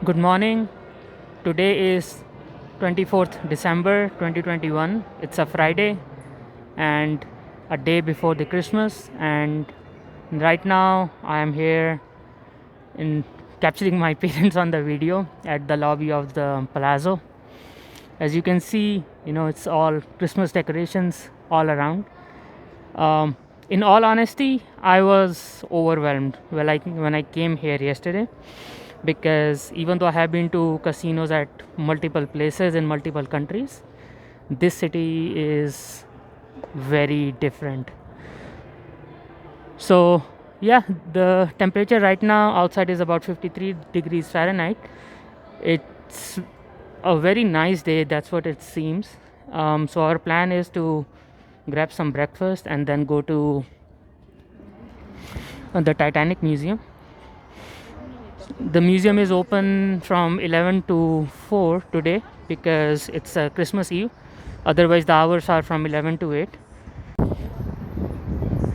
Good morning. Today is 24th December 2021. It's a Friday and a day before the Christmas, and right now I am here in capturing my parents on the video at the lobby of the Palazzo. As you can see, it's all Christmas decorations all around. Um, in all honesty, I was overwhelmed when I came here yesterday, because even though I have been to casinos at multiple places in multiple countries, this city is very different. So, yeah, the temperature right now outside is about 53 degrees Fahrenheit. It's a very nice day, that's what it seems. So, our plan is to grab some breakfast and then go to the Titanic Museum. The museum is open from 11 to 4 today because it's Christmas Eve. Otherwise, the hours are from 11 to 8.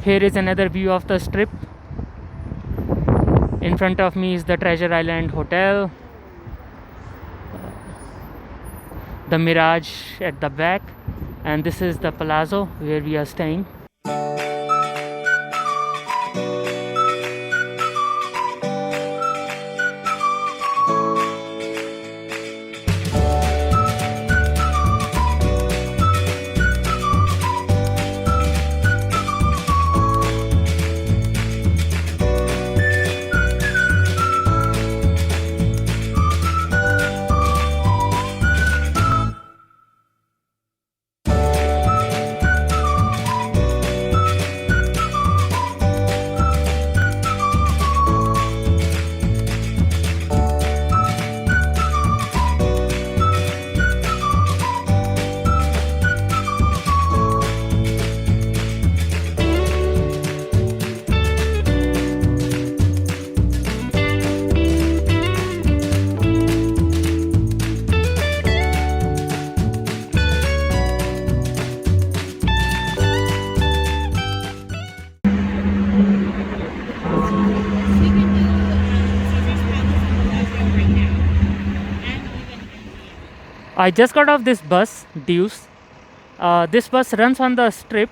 Here is another view of the strip. In front of me is the Treasure Island Hotel, the Mirage at the back, and this is the Palazzo where we are staying. I just got off this bus, Deuce. This bus runs on the strip,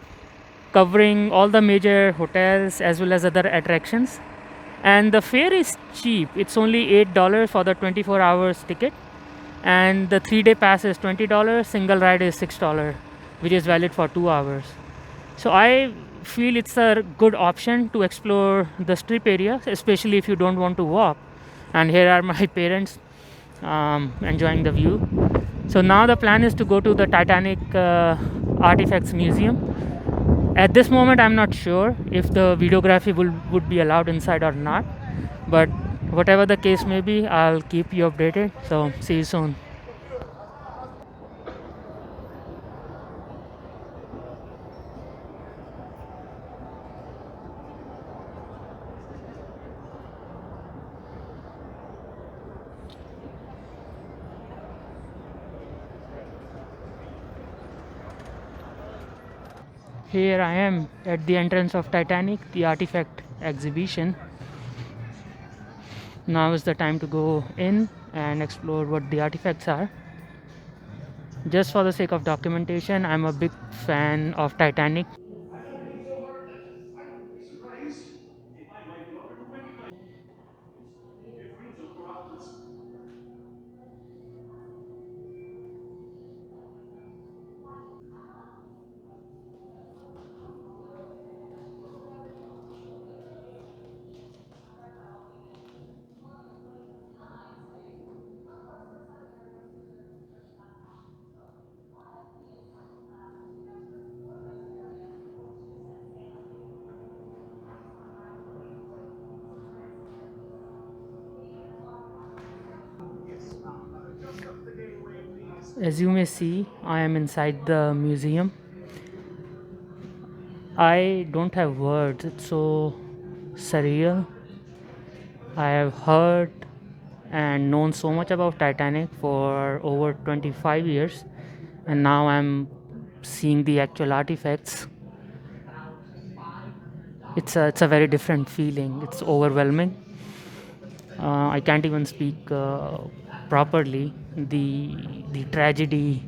covering all the major hotels as well as other attractions. And the fare is cheap. It's only $8 for the 24 hours ticket. And the 3-day pass is $20. Single ride is $6, which is valid for 2 hours. So I feel it's a good option to explore the strip area, especially if you don't want to walk. And here are my parents enjoying the view. So now the plan is to go to the Titanic Artifacts Museum. At this moment, I'm not sure if the videography would be allowed inside or not. But whatever the case may be, I'll keep you updated. So see you soon. Here I am at the entrance of Titanic, the artifact exhibition. Now is the time to go in and explore what the artifacts are. Just for the sake of documentation, I'm a big fan of Titanic. As you may see, I am inside the museum. I don't have words, it's so surreal. I have heard and known so much about Titanic for over 25 years, and now I'm seeing the actual artifacts. It's a very different feeling, it's overwhelming. I can't even speak properly. The tragedy.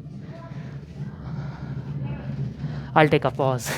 I'll take a pause.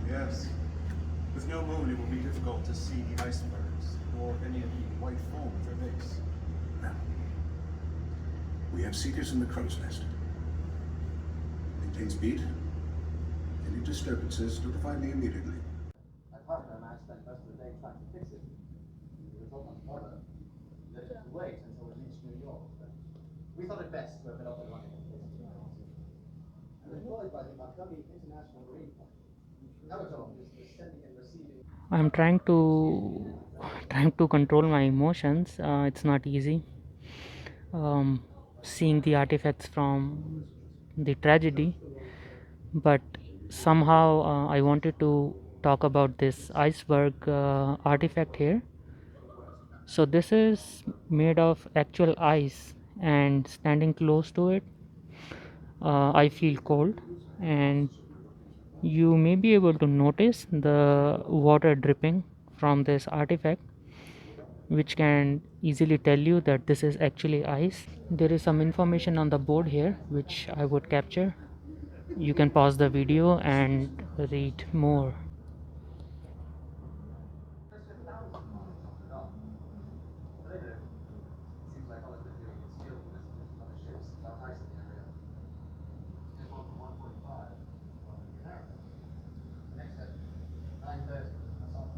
Yes. With no moon, it will be difficult to see the icebergs or any of the white foam at their base. Now, we have seekers in the crow's nest. Maintain speed. Any disturbances, notify me immediately. My partner and I spent most of the day trying to fix it. We were told not to bother, that it would wait until we reached New York, but we thought it best to open up the running in case of emergency. I'm employed by the Montgomery International Marine Park. Our job is the sending and receiving. I'm trying to control my emotions. It's not easy. Um, Seeing the artifacts from the tragedy, but somehow I wanted to talk about this iceberg artifact here. So this is made of actual ice, and standing close to it, I feel cold, and you may be able to notice the water dripping from this artifact, which can easily tell you that this is actually ice. There is some information on the board here which I would capture. You can pause the video and read more. Seems like all it's been doing is field messages from other ships about ice in the area. Here's one from 145. The next step, 9:30. That's all.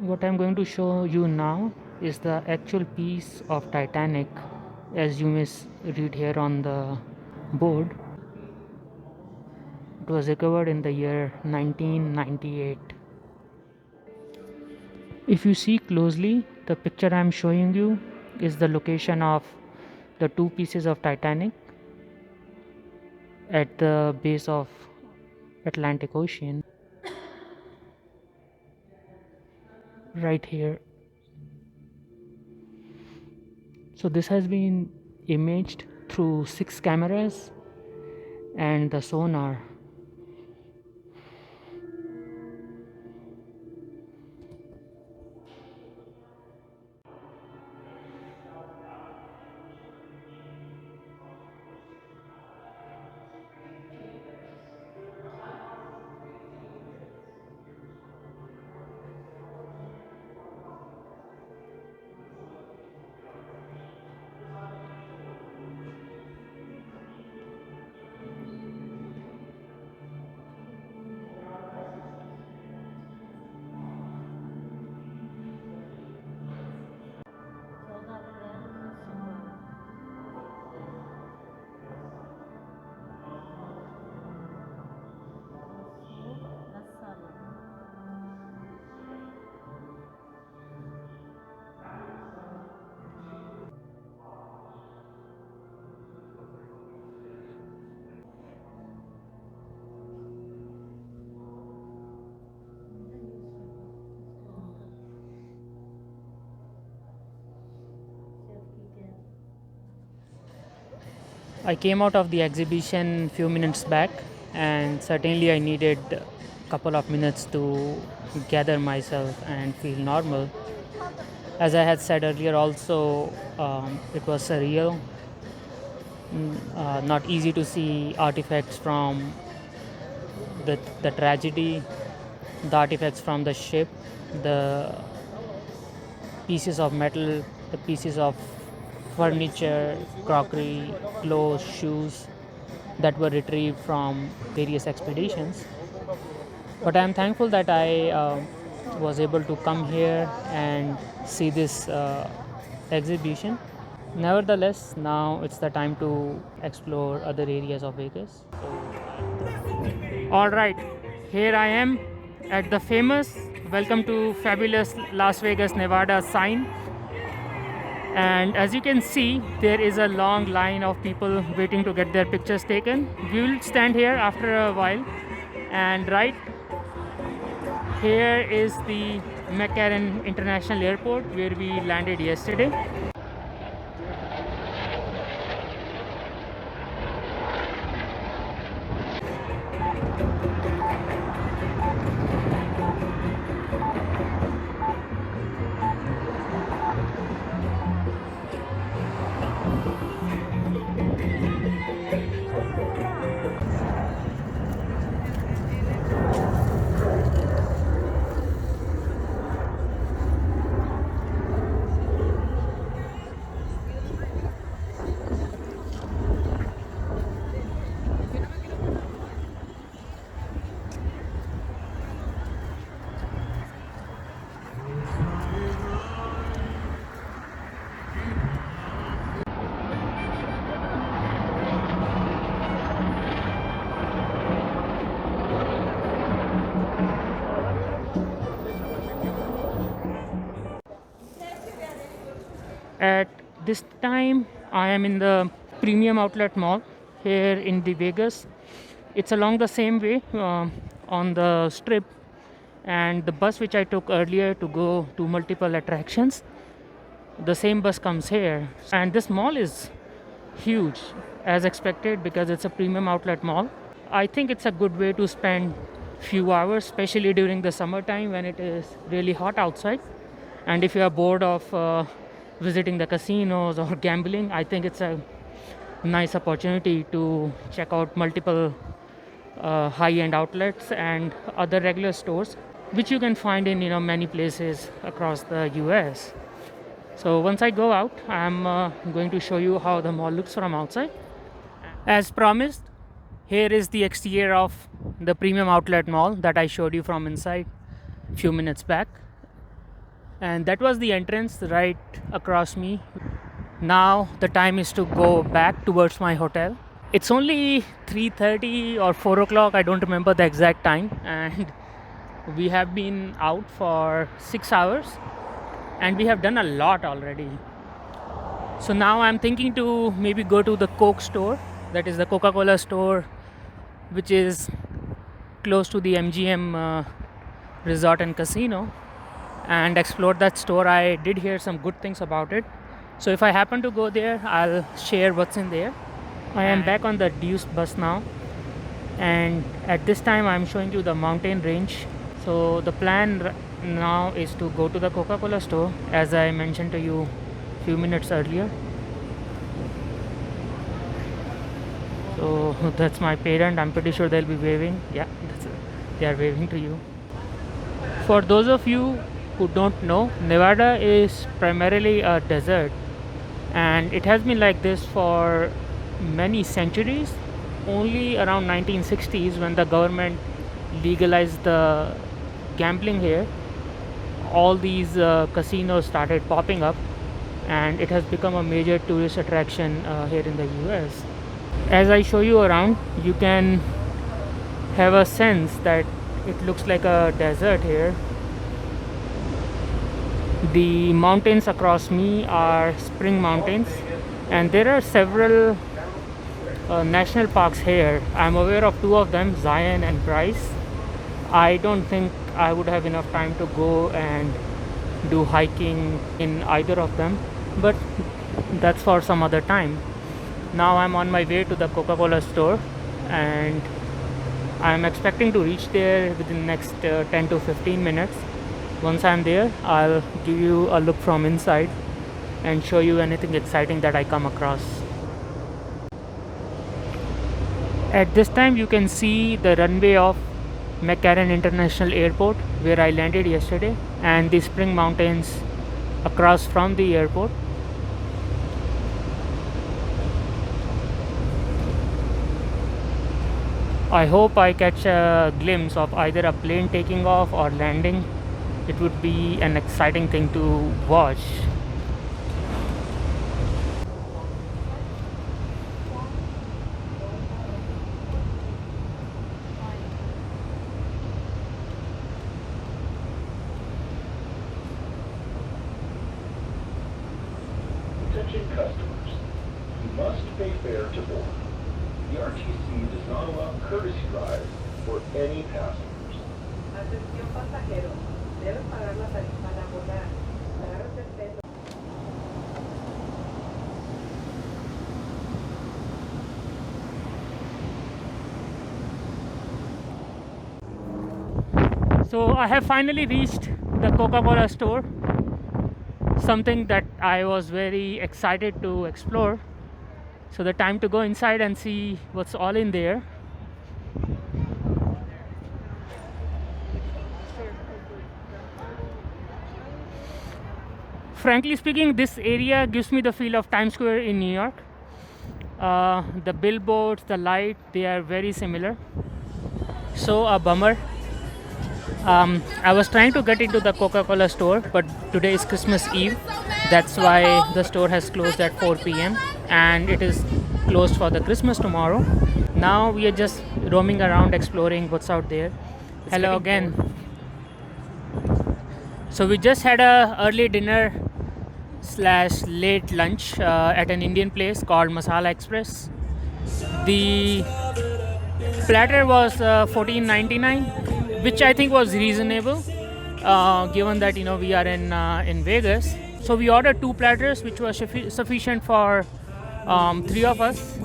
What I'm going to show you now is the actual piece of Titanic, as you may read here on the board. It was recovered in the year 1998. If you see closely, the picture I'm showing you is the location of the two pieces of Titanic at the base of Atlantic Ocean, right here. So this has been imaged through 6 cameras and the sonar. I came out of the exhibition few minutes back, and certainly I needed a couple of minutes to gather myself and feel normal. As I had said earlier, also it was surreal, not easy to see artifacts from the tragedy, the artifacts from the ship, the pieces of metal, the pieces of furniture, crockery, clothes, shoes that were retrieved from various expeditions. But I am thankful that I was able to come here and see this exhibition. Nevertheless, now it's the time to explore other areas of Vegas. All right, here I am at the famous "Welcome to Fabulous Las Vegas, Nevada" sign. And as you can see, there is a long line of people waiting to get their pictures taken. We will stand here after a while, and right here is the McCarran International Airport where we landed yesterday. At this time, I am in the Premium Outlet Mall here in the Vegas. It's along the same way on the strip, and the bus which I took earlier to go to multiple attractions, the same bus comes here. And this mall is huge as expected because it's a premium outlet mall. I think it's a good way to spend few hours, especially during the summertime when it is really hot outside. And if you are bored of visiting the casinos or gambling, I think it's a nice opportunity to check out multiple high-end outlets and other regular stores which you can find in many places across the US. So once I go out, I'm going to show you how the mall looks from outside. As promised, here is the exterior of the premium outlet mall that I showed you from inside a few minutes back. And that was the entrance right across me. Now the time is to go back towards my hotel. It's only 3:30 or 4 o'clock, I don't remember the exact time, and we have been out for 6 hours and we have done a lot already. So now I'm thinking to maybe go to the Coke store, that is the Coca-Cola store, which is close to the MGM Resort and Casino, and explore that store. I did hear some good things about it. So if I happen to go there, I'll share what's in there. I am back on the Deuce bus now, and at this time I'm showing you the mountain range. So the plan now is to go to the Coca-Cola store, as I mentioned to you a few minutes earlier. So that's my parent. I'm pretty sure they'll be waving. Yeah, they are waving to you. For those of you who don't know, Nevada is primarily a desert, and it has been like this for many centuries. Only around 1960s, when the government legalized the gambling here, all these casinos started popping up, and it has become a major tourist attraction here in the US. As I show you around, you can have a sense that it looks like a desert here. The mountains across me are Spring Mountains, and there are several national parks here. I'm aware of two of them, Zion and Bryce. I don't think I would have enough time to go and do hiking in either of them, but that's for some other time. Now I'm on my way to the Coca-Cola store, and I'm expecting to reach there within the next 10 to 15 minutes. Once I'm there, I'll give you a look from inside and show you anything exciting that I come across. At this time, you can see the runway of McCarran International Airport, where I landed yesterday, and the Spring Mountains across from the airport. I hope I catch a glimpse of either a plane taking off or landing. It would be an exciting thing to watch. Attention customers. You must pay fare to board. The RTC does not allow courtesy rides for any passengers. Atención pasajeros, deben pagar la tarifa al abordar. Para respeto. So I have finally reached the Coca-Cola store, something that I was very excited to explore. So the time to go inside and see what's all in there. Frankly speaking, this area gives me the feel of Times Square in New York. The billboards, the light, they are very similar. So a bummer. I was trying to get into the Coca-Cola store, but today is Christmas Eve. That's why the store has closed at 4 p.m. and it is closed for the Christmas tomorrow. Now we are just roaming around exploring what's out there. Hello again. So we just had a early dinner / late lunch at an Indian place called Masala Express. The platter was $14.99, which I think was reasonable, given that we are in Vegas. So we ordered 2 platters, which was sufficient for 3 of us.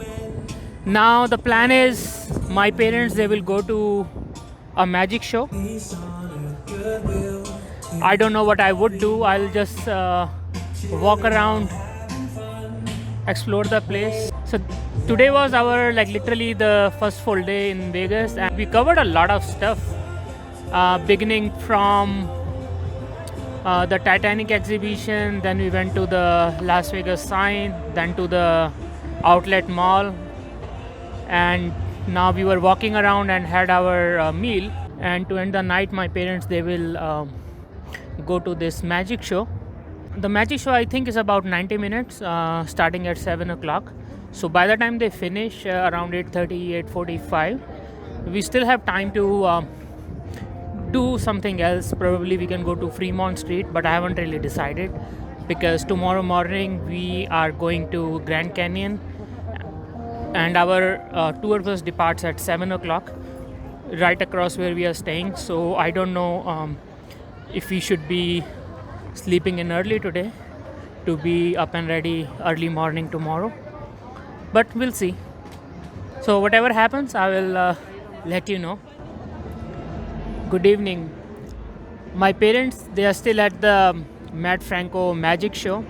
Now the plan is my parents, they will go to a magic show. I don't know what I would do. I'll just walk around, explore the place. So today was our literally the first full day in Vegas, and we covered a lot of stuff, beginning from the Titanic exhibition, then we went to the Las Vegas sign, then to the outlet mall, and now we were walking around and had our meal. And to end the night, my parents, they will go to this magic show. The magic show, I think, is about 90 minutes, starting at 7 o'clock. So by the time they finish, around 8:30, 8:45, we still have time to do something else. Probably we can go to Fremont Street, but I haven't really decided, because tomorrow morning we are going to Grand Canyon, and our tour bus departs at 7 o'clock, right across where we are staying. So I don't know if we should be sleeping in early today to be up and ready early morning tomorrow, but we'll see. So whatever happens, I will let you know. Good evening. My parents, they are still at the Matt Franco magic show.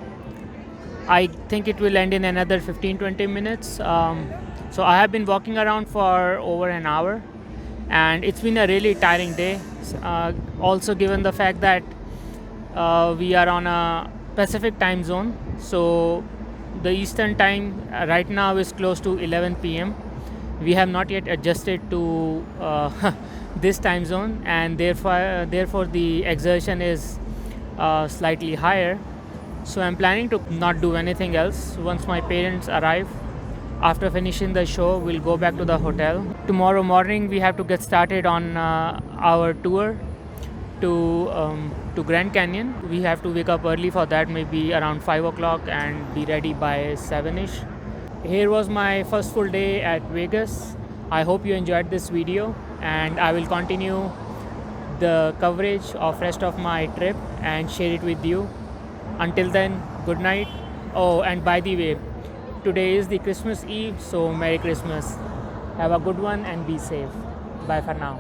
I think it will end in another 15-20 minutes. So I have been walking around for over an hour, and it's been a really tiring day. Also, given the fact that we are on a Pacific time zone, so the Eastern time right now is close to 11 p.m. We have not yet adjusted to this time zone, and therefore the exertion is slightly higher. So I'm planning to not do anything else. Once my parents arrive, after finishing the show, we'll go back to the hotel. Tomorrow morning we have to get started on our tour to Grand Canyon. We have to wake up early for that, maybe around 5 o'clock, and be ready by 7ish. Here was my first full day at Vegas. I hope you enjoyed this video, and I will continue the coverage of rest of my trip and share it with you. Until then, good night. Oh, and by the way, today is the Christmas Eve, so Merry Christmas. Have a good one and be safe. Bye for now.